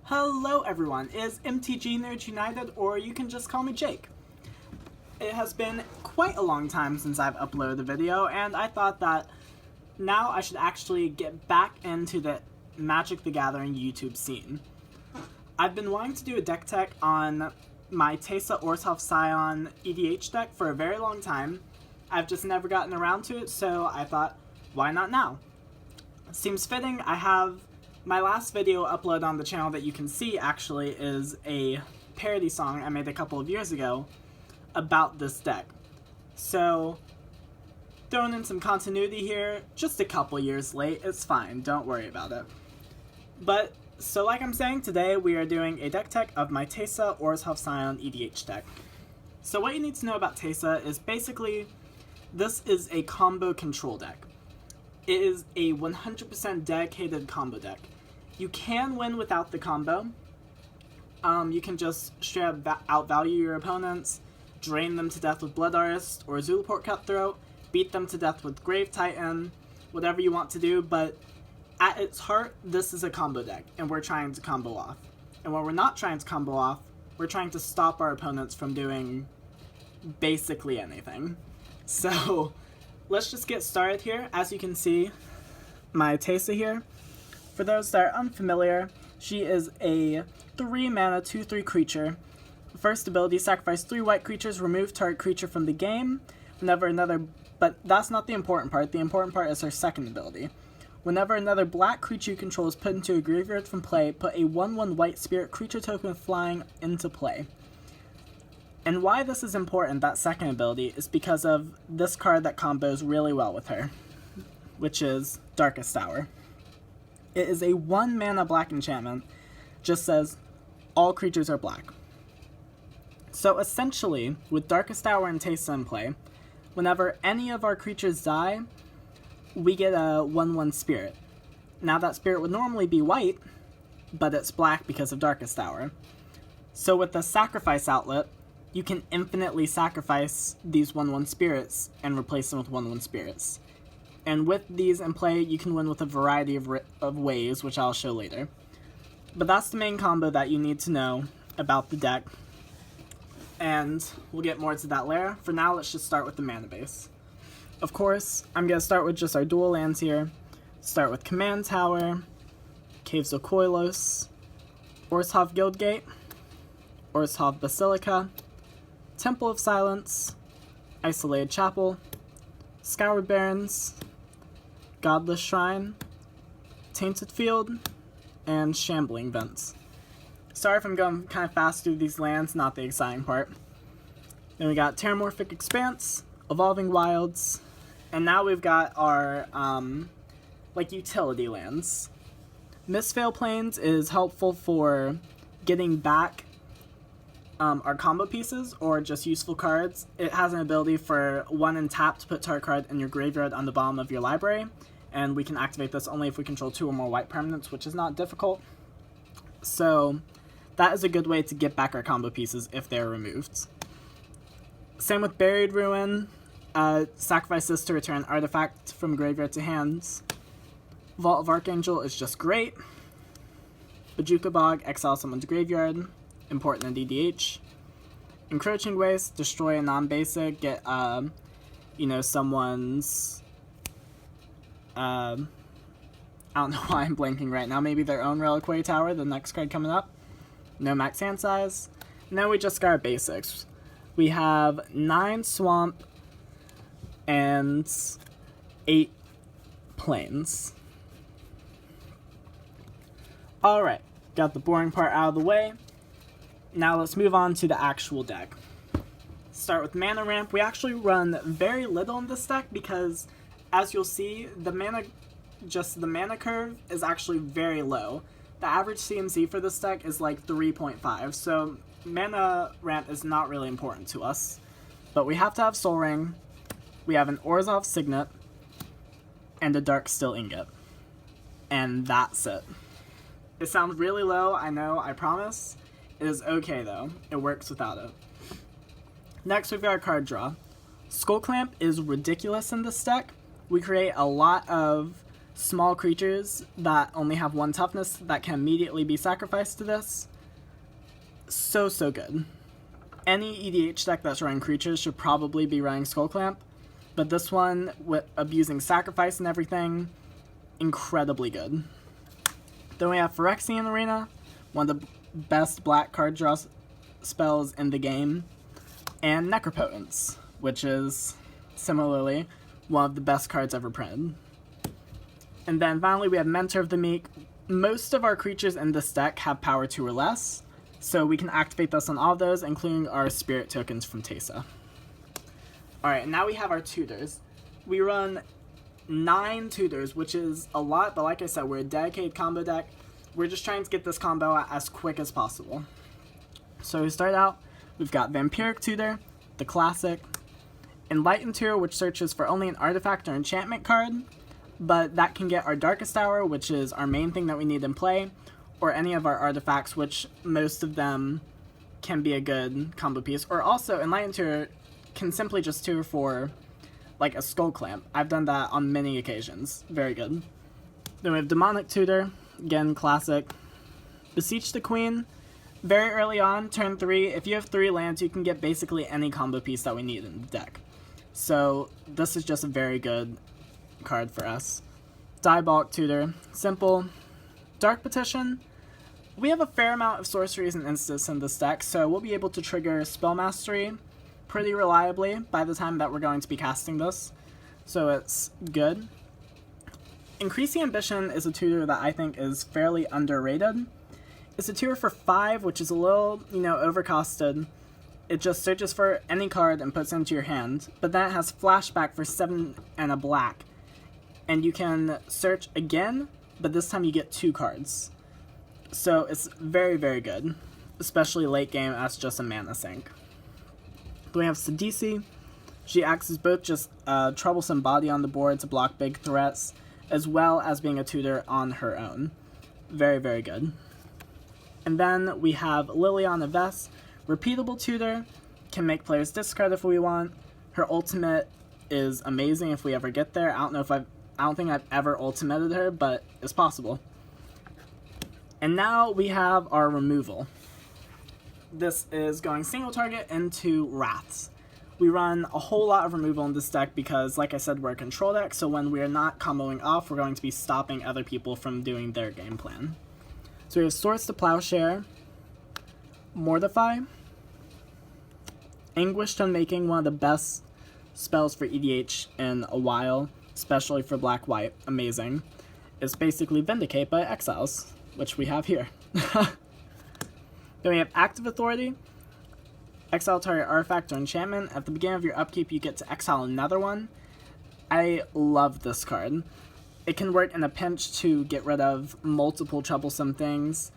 Hello everyone, it's MTG Nerds United, or you can just call me Jake. It has been quite a long time since I've uploaded a video, and I thought that now I should actually get back into the Magic the Gathering YouTube scene. I've been wanting to do a deck tech on my Teysa Orzhov Scion EDH deck for a very long time. I've just never gotten around to it, so I thought, why not now? Seems fitting. I have my last video uploaded on the channel that you can see actually is a parody song I made a couple of years ago about this deck. So, throwing in some continuity here, just a couple years late, it's fine, don't worry about it. But, so like I'm saying, today we are doing a deck tech of my Teysa Orzhov Scion EDH deck. So what you need to know about Teysa is basically, this is a combo control deck. It is a 100% dedicated combo deck. You can win without the combo. You can just straight up outvalue your opponents, drain them to death with Blood Artist or Zulaport Cutthroat, beat them to death with Grave Titan, whatever you want to do, but at its heart, this is a combo deck, and we're trying to combo off. And when we're not trying to combo off, we're trying to stop our opponents from doing basically anything. So, let's just get started here. As you can see, my Teysa here. For those that are unfamiliar, she is a 3-mana 2/3 creature. First ability, sacrifice 3 white creatures, remove target creature from the game. But that's not the important part. The important part is her second ability. Whenever another black creature you control is put into a graveyard from play, put a 1/1 white spirit creature token with flying into play. And why this is important, that second ability, is because of this card that combos really well with her, which is Darkest Hour. It is a 1-mana black enchantment, just says all creatures are black. So essentially, with Darkest Hour and Teysa in play, whenever any of our creatures die, we get a 1/1 spirit. Now that spirit would normally be white, but it's black because of Darkest Hour. So with the sacrifice outlet, you can infinitely sacrifice these 1/1 spirits and replace them with 1/1 spirits. And with these in play, you can win with a variety of ways, which I'll show later. But that's the main combo that you need to know about the deck. And we'll get more to that later. For now, let's just start with the mana base. Of course, I'm going to start with just our dual lands here. Start with Command Tower, Caves of Koilos, Orzhov Guildgate, Orzhov Basilica, Temple of Silence, Isolated Chapel, Scoured Barrens, Godless Shrine, Tainted Field, and Shambling Vents. Sorry if I'm going kind of fast through these lands, not the exciting part. Then we got Terramorphic Expanse, Evolving Wilds, and now we've got our, utility lands. Mistveil Plains is helpful for getting back our combo pieces, or just useful cards. It has an ability for 1 and tap to put target card in your graveyard on the bottom of your library, and we can activate this only if we control 2 or more white permanents, which is not difficult. So that is a good way to get back our combo pieces if they're removed. Same with Buried Ruin. Sacrifice this to return artifact from graveyard to hands. Vault of Archangel is just great. Bojuka Bog, exile someone's graveyard. Important in DDH. Encroaching Wastes, destroy a non-basic, get, someone's, I don't know why I'm blanking right now, maybe their own Reliquary Tower, the next card coming up. No max hand size. And then we just got our basics. We have 9 Swamp and 8 Plains. Alright, got the boring part out of the way. Now let's move on to the actual deck. Start with mana ramp. We actually run very little in this deck because, as you'll see, the mana curve is actually very low. The average CMC for this deck is like 3.5, so mana ramp is not really important to us. But we have to have Soul Ring, we have an Orzhov Signet, and a Darksteel Ingot. And that's it. It sounds really low, I know, I promise. It is okay though, it works without it. Next we've got our card draw. Skull Clamp is ridiculous in this deck. We create a lot of small creatures that only have 1 toughness that can immediately be sacrificed to this. So good. Any EDH deck that's running creatures should probably be running Skull Clamp, but this one, with abusing sacrifice and everything, incredibly good. Then we have Phyrexian Arena, one of the best black card draw spells in the game, and Necropotence, which is similarly one of the best cards ever printed. And then finally we have Mentor of the Meek. Most of our creatures in this deck have power 2 or less, so we can activate this on all of those, including our spirit tokens from Teysa. Alright, now we have our tutors. We run 9 tutors, which is a lot, but like I said, we're a dedicated combo deck. We're just trying to get this combo out as quick as possible. So we start out, we've got Vampiric Tutor, the classic, Enlightened Tutor, which searches for only an artifact or enchantment card, but that can get our Darkest Hour, which is our main thing that we need in play, or any of our artifacts, which most of them can be a good combo piece. Or also, Enlightened Tutor can simply just tutor for, like, a Skull Clamp. I've done that on many occasions. Very good. Then we have Demonic Tutor, again, classic. Beseech the Queen, very early on, turn 3, if you have 3 lands, you can get basically any combo piece that we need in the deck. So, this is just a very good card for us. Diabolic Tutor, simple. Dark Petition, we have a fair amount of sorceries and instants in this deck, so we'll be able to trigger Spell Mastery pretty reliably by the time that we're going to be casting this, so it's good. Increasing Ambition is a tutor that I think is fairly underrated. It's a tutor for 5, which is a little, overcosted. It just searches for any card and puts it into your hand, but then it has Flashback for 7 and a black, and you can search again, but this time you get 2 cards. So it's very, very good, especially late game as just a mana sink. Then we have Sidisi. She acts as both just a troublesome body on the board to block big threats, as well as being a tutor on her own. Very, very good. And then we have Liliana Vess, repeatable tutor, can make players discard if we want. Her ultimate is amazing if we ever get there. I don't think I've ever ultimated her, but it's possible. And now we have our removal. This is going single target into Wraths. We run a whole lot of removal in this deck because, like I said, we're a control deck, so when we're not comboing off, we're going to be stopping other people from doing their game plan. So we have Swords to Plowshare, Mortify, Anguished Unmaking, one of the best spells for EDH in a while, especially for black-white, amazing. It's basically Vindicate by Exiles, which we have here. Then we have Active Authority, exile target artifact or enchantment. At the beginning of your upkeep, you get to exile another one. I love this card. It can work in a pinch to get rid of multiple troublesome things,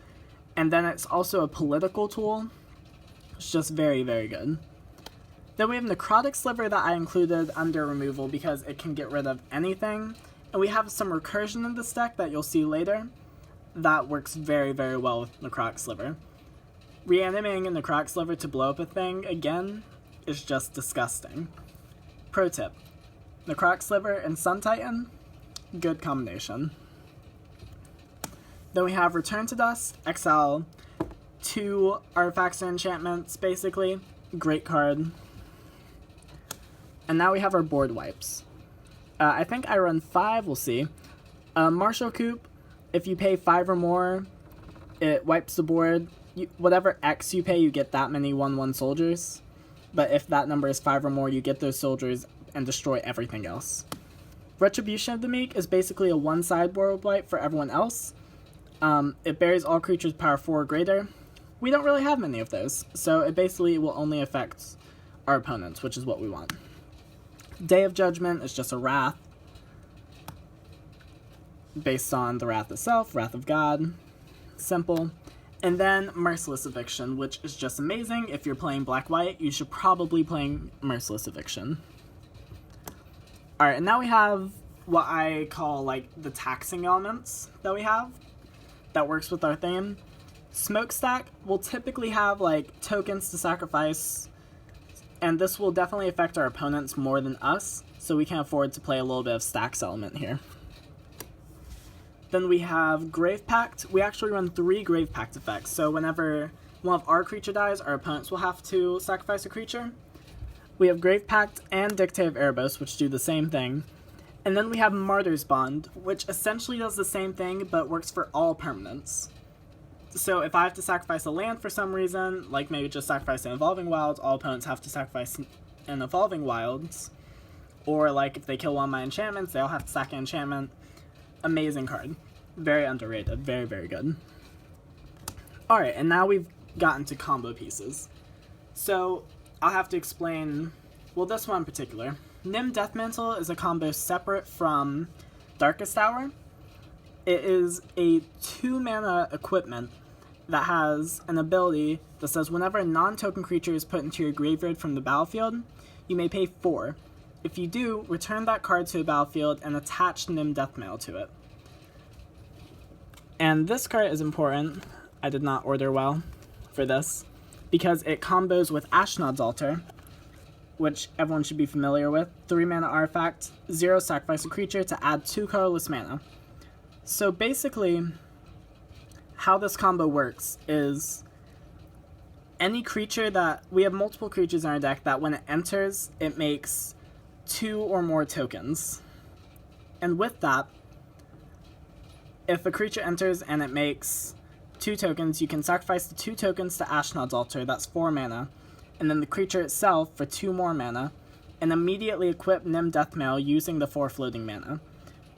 and then it's also a political tool. It's just very, very good. Then we have Necrotic Sliver that I included under removal because it can get rid of anything, and we have some recursion in this deck that you'll see later that works very, very well with Necrotic Sliver. Reanimating a Necrotic Sliver to blow up a thing, again, is just disgusting. Pro tip, Necrotic Sliver and Sun Titan, good combination. Then we have Return to Dust, exile 2 artifacts or enchantments, basically. Great card. And now we have our board wipes. I think I run 5, we'll see. Martial Coup, if you pay 5 or more, it wipes the board. Whatever X you pay, you get that many 1/1 soldiers. But if that number is 5 or more, you get those soldiers and destroy everything else. Retribution of the Meek is basically a one-sideboard wipe for everyone else. It buries all creatures power 4 or greater. We don't really have many of those, so it basically will only affect our opponents, which is what we want. Day of Judgment is just a Wrath, based on the Wrath itself, Wrath of God. Simple. And then Merciless Eviction, which is just amazing. If you're playing black-white, you should probably play Merciless Eviction. Alright, and now we have what I call, like, the taxing elements that we have that works with our theme. Smokestack will typically have, like, tokens to sacrifice, and this will definitely affect our opponents more than us, so we can afford to play a little bit of stacks element here. Then we have Grave Pact. We actually run 3 Grave Pact effects, so whenever one of our creature dies, our opponents will have to sacrifice a creature. We have Grave Pact and Dictate of Erebos, which do the same thing. And then we have Martyr's Bond, which essentially does the same thing, but works for all permanents. So if I have to sacrifice a land for some reason, like maybe just sacrifice an Evolving Wilds, all opponents have to sacrifice an Evolving Wilds. Or like if they kill one of my enchantments, they all have to sack an enchantment. Amazing card. Very underrated. Very, very good. Alright, and now we've gotten to combo pieces. So, I'll have to explain, well, this one in particular. Nim Deathmantle is a combo separate from Darkest Hour. It is a 2-mana equipment that has an ability that says whenever a non-token creature is put into your graveyard from the battlefield, you may pay 4. If you do, return that card to a battlefield and attach Nim Deathmantle to it. And this card is important. I did not order well for this, because it combos with Ashnod's Altar, which everyone should be familiar with. 3-mana artifact, 0 sacrifice a creature to add 2 colorless mana. So basically, how this combo works is any creature that, we have multiple creatures in our deck that when it enters, it makes 2 or more tokens. And with that, if a creature enters and it makes 2 tokens, you can sacrifice the 2 tokens to Ashnod's Altar, that's 4 mana, and then the creature itself for 2 more mana, and immediately equip Nim Deathmail using the 4 floating mana.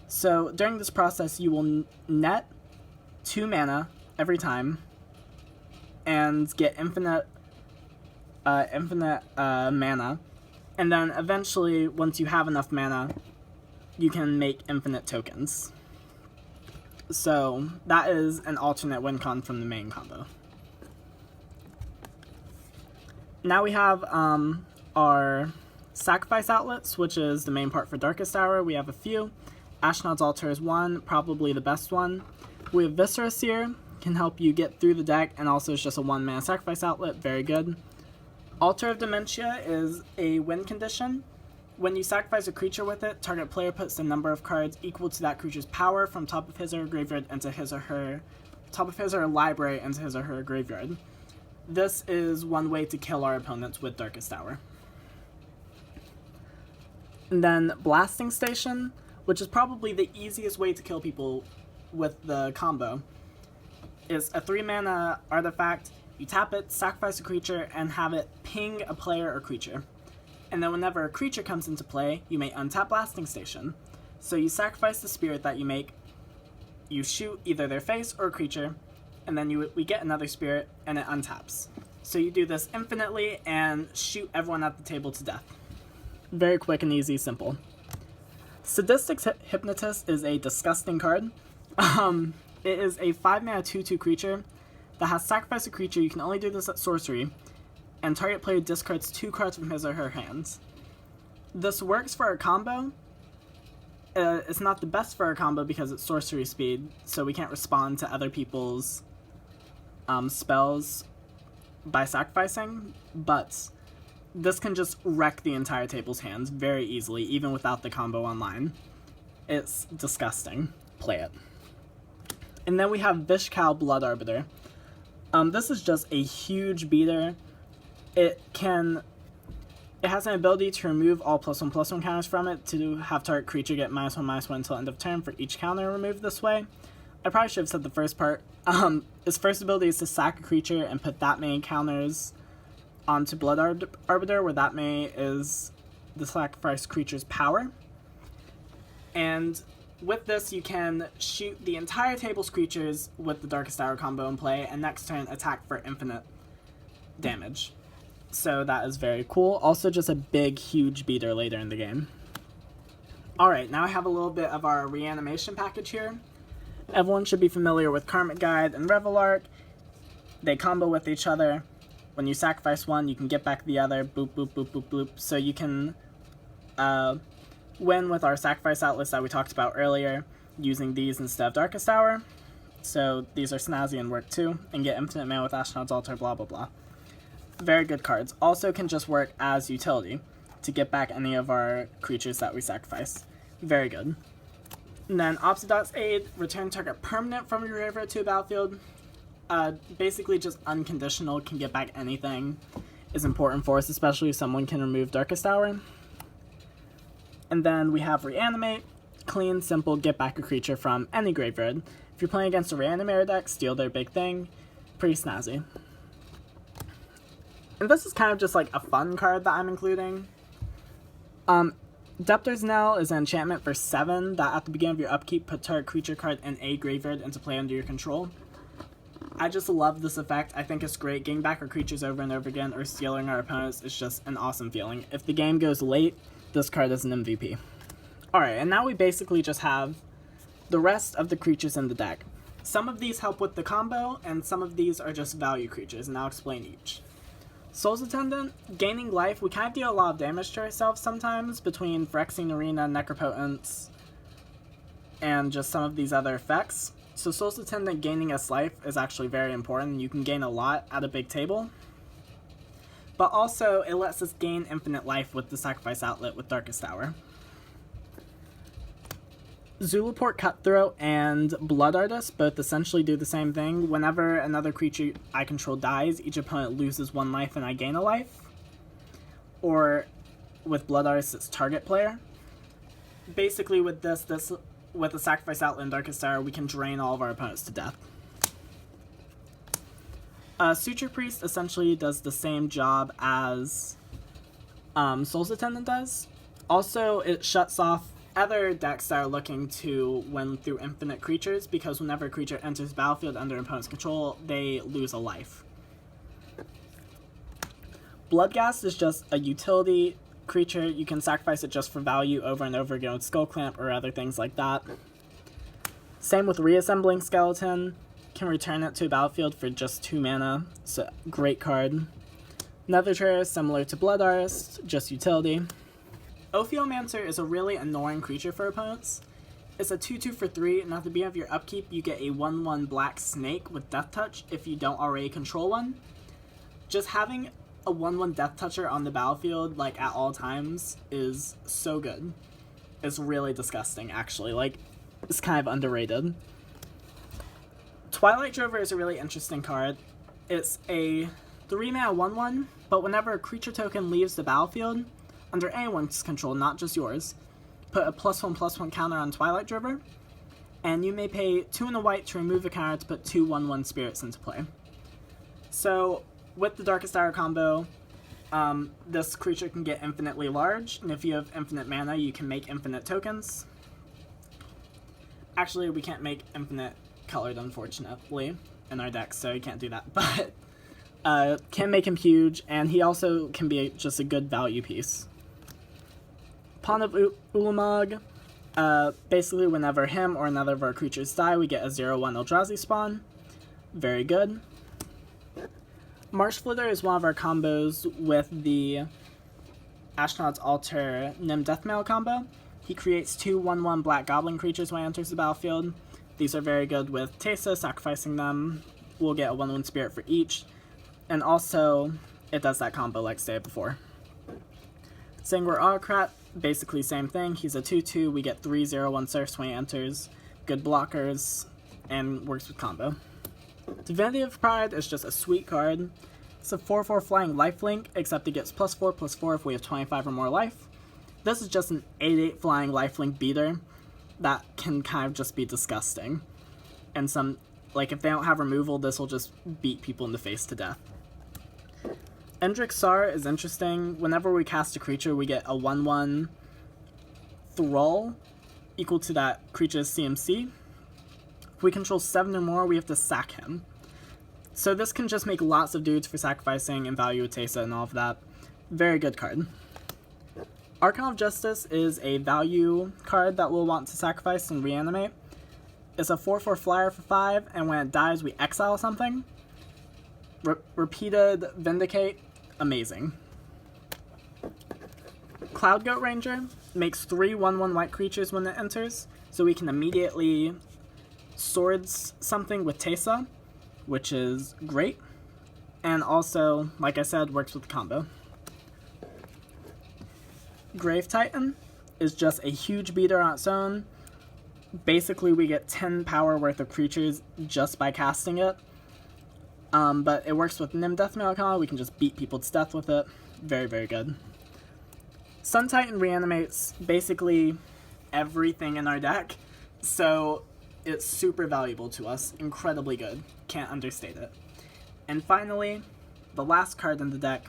So during this process, you will net 2 mana every time, and get infinite mana, and then eventually, once you have enough mana, you can make infinite tokens. So that is an alternate win con from the main combo. Now we have our sacrifice outlets, which is the main part for Darkest Hour. We have a few. Ashnod's Altar is one, probably the best one. We have Viscera Seer, can help you get through the deck, and also is just a 1-mana sacrifice outlet, very good. Altar of Dementia is a win condition. When you sacrifice a creature with it, target player puts the number of cards equal to that creature's power from top of his or her graveyard into his or her library into his or her graveyard. This is one way to kill our opponents with Darkest Hour. And then Blasting Station, which is probably the easiest way to kill people with the combo, is a 3-mana artifact. You tap it, sacrifice a creature, and have it ping a player or creature. And then whenever a creature comes into play, you may untap Blasting Station. So you sacrifice the spirit that you make, you shoot either their face or a creature, and then we get another spirit, and it untaps. So you do this infinitely and shoot everyone at the table to death. Very quick and easy, simple. Sadistic Hypnotist is a disgusting card. It is a 5-mana 2/2 creature that has sacrifice a creature. You can only do this at sorcery, and target player discards 2 cards from his or her hands. This works for a combo. It's not the best for a combo because it's sorcery speed, so we can't respond to other people's spells by sacrificing, but this can just wreck the entire table's hands very easily, even without the combo online. It's disgusting. Play it. And then we have Vishkal Blood Arbiter. This is just a huge beater. It has an ability to remove all +1/+1 counters from it to have target creature get -1/-1 until end of turn for each counter removed this way. I probably should have said the first part. Its first ability is to sack a creature and put that many counters onto Blood Arbiter, where that many is the sacrificed creature's power. And with this, you can shoot the entire table's creatures with the Darkest Hour combo in play, and next turn attack for infinite damage. So that is very cool. Also just a big, huge beater later in the game. Alright, now I have a little bit of our reanimation package here. Everyone should be familiar with Karmic Guide and Revelark. They combo with each other. When you sacrifice one, you can get back the other. Boop, boop, boop, boop, boop. So you can win with our sacrifice outlets that we talked about earlier, using these instead of Darkest Hour. So these are snazzy and work too, and get infinite mana with Ashnod's Altar, blah blah blah. Very good cards. Also can just work as utility to get back any of our creatures that we sacrifice. Very good. And then Obsidian's Aid, return target permanent from your graveyard to a battlefield. Basically just unconditional, can get back anything, is important for us, especially if someone can remove Darkest Hour. And then we have Reanimate, clean, simple, get back a creature from any graveyard. If you're playing against a Reanimator deck, steal their big thing. Pretty snazzy. And this is kind of just like a fun card that I'm including. Debtors Knell is an enchantment for 7 that at the beginning of your upkeep, put target creature card in a graveyard into play under your control. I just love this effect. I think it's great. Getting back our creatures over and over again or stealing our opponents is just an awesome feeling. If the game goes late, this card is an MVP. Alright, and now we basically just have the rest of the creatures in the deck. Some of these help with the combo, and some of these are just value creatures, and I'll explain each. Soul's Attendant, gaining life. We kind of deal a lot of damage to ourselves sometimes between Phyrexian Arena, Necropotence, and just some of these other effects. So Soul's Attendant gaining us life is actually very important. You can gain a lot at a big table. But also, it lets us gain infinite life with the Sacrifice Outlet with Darkest Hour. Zulaport Cutthroat and Blood Artist both essentially do the same thing. Whenever another creature I control dies, each opponent loses 1 life and I gain a life. Or with Blood Artist, it's target player. Basically with this with the Sacrifice Outlet and Darkest Hour, we can drain all of our opponents to death. Suture Priest essentially does the same job as Soul's Attendant does. Also, it shuts off other decks that are looking to win through infinite creatures, because whenever a creature enters the battlefield under opponent's control, they lose a life. Bloodghast is just a utility creature. You can sacrifice it just for value over and over again with Skull Clamp or other things like that. Same with Reassembling Skeleton. Can return it to a battlefield for just 2 mana. So great card. Nether Traitor, similar to Blood Artist, just utility. Ophiomancer is a really annoying creature for opponents. It's a 2/2 for 3, and at the beginning of your upkeep, you get a 1/1 black snake with Death Touch if you don't already control one. Just having a 1/1 Death Toucher on the battlefield, like, at all times is so good. It's really disgusting, actually. Like, it's kind of underrated. Twilight Drover is a really interesting card. It's a 3-mana 1/1, but whenever a creature token leaves the battlefield, under anyone's control, not just yours, put a +1/+1 counter on Twilight Drover, and you may pay 2 and a white to remove a counter to put 2 1/1 spirits into play. So, with the Darkest Hour combo, this creature can get infinitely large, and if you have infinite mana, you can make infinite tokens. Actually, we can't make infinite colored, unfortunately, in our deck, so you can't do that, but can make him huge, and he also can be just a good value piece. Pawn of Ulamog, basically whenever him or another of our creatures die, we get a 0/1 Eldrazi spawn. Very good. Marsh Flitter is one of our combos with the Ashnod's Altar Nim Deathmail combo. He creates 2 1/1 black goblin creatures when he enters the battlefield. These are very good with Teysa, sacrificing them. We'll get a 1/1 spirit for each. And also, it does that combo like stated before. Sanguine Autocrat, basically same thing. He's a 2/2, we get 3 0/1 serfs when he enters. Good blockers, and works with combo. Divinity of Pride is just a sweet card. It's a 4/4 flying lifelink, except it gets +4/+4 if we have 25 or more life. This is just an 8/8 flying lifelink beater that can kind of just be disgusting. And some, like, if they don't have removal, this will just beat people in the face to death. Endrek Sahr is interesting. Whenever we cast a creature, we get a 1/1 Thrall equal to that creature's CMC. If we control 7 or more, we have to sack him. So this can just make lots of dudes for sacrificing and value with Teysa and all of that. Very good card. Archon of Justice is a value card that we'll want to sacrifice and reanimate. It's a 4/4 flyer for 5, and when it dies, we exile something. Repeated Vindicate, amazing. Cloudgoat Ranger makes 3 1/1 white creatures when it enters, so we can immediately swords something with Teysa, which is great. And also, like I said, works with the combo. Grave Titan is just a huge beater on its own. Basically, we get 10 power worth of creatures just by casting it. But it works with Nim Death Melancholy. We can just beat people to death with it. Very, very good. Sun Titan reanimates basically everything in our deck, so it's super valuable to us. Incredibly good. Can't understate it. And finally, the last card in the deck,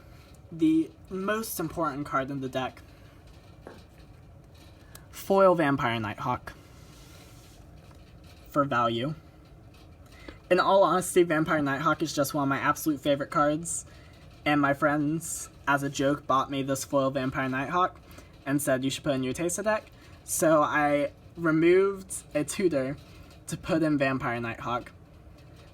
the most important card in the deck, Foil Vampire Nighthawk. For value. In all honesty, Vampire Nighthawk is just one of my absolute favorite cards, and my friends, as a joke, bought me this Foil Vampire Nighthawk and said you should put in your Teysa deck, so I removed a tutor to put in Vampire Nighthawk.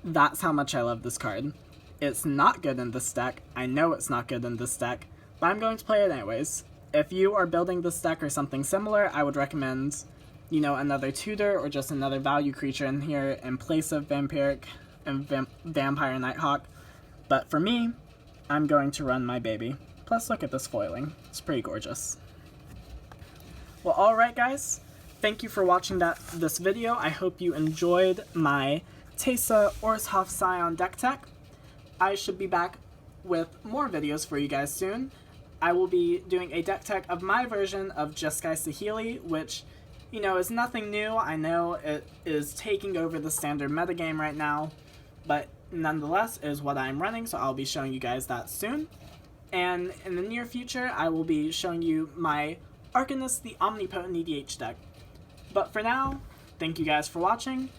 That's how much I love this card. It's not good in this deck, I know it's not good in this deck, but I'm going to play it anyways. If you are building this deck or something similar, I would recommend, you know, another tutor or just another value creature in here in place of Vampire Nighthawk. But for me, I'm going to run my baby. Plus, look at this foiling. It's pretty gorgeous. Well, alright guys. Thank you for watching this video. I hope you enjoyed my Teysa Orzhov Scion deck tech. I should be back with more videos for you guys soon. I will be doing a deck tech of my version of Jeskai Saheeli, which, you know, is nothing new. I know it is taking over the standard metagame right now, but nonetheless is what I'm running, so I'll be showing you guys that soon. And in the near future, I will be showing you my Arcanist the Omnipotent EDH deck. But for now, thank you guys for watching.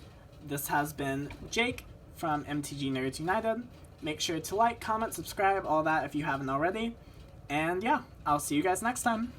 This has been Jake from MTG Nerds United. Make sure to like, comment, subscribe, all that if you haven't already. And yeah, I'll see you guys next time.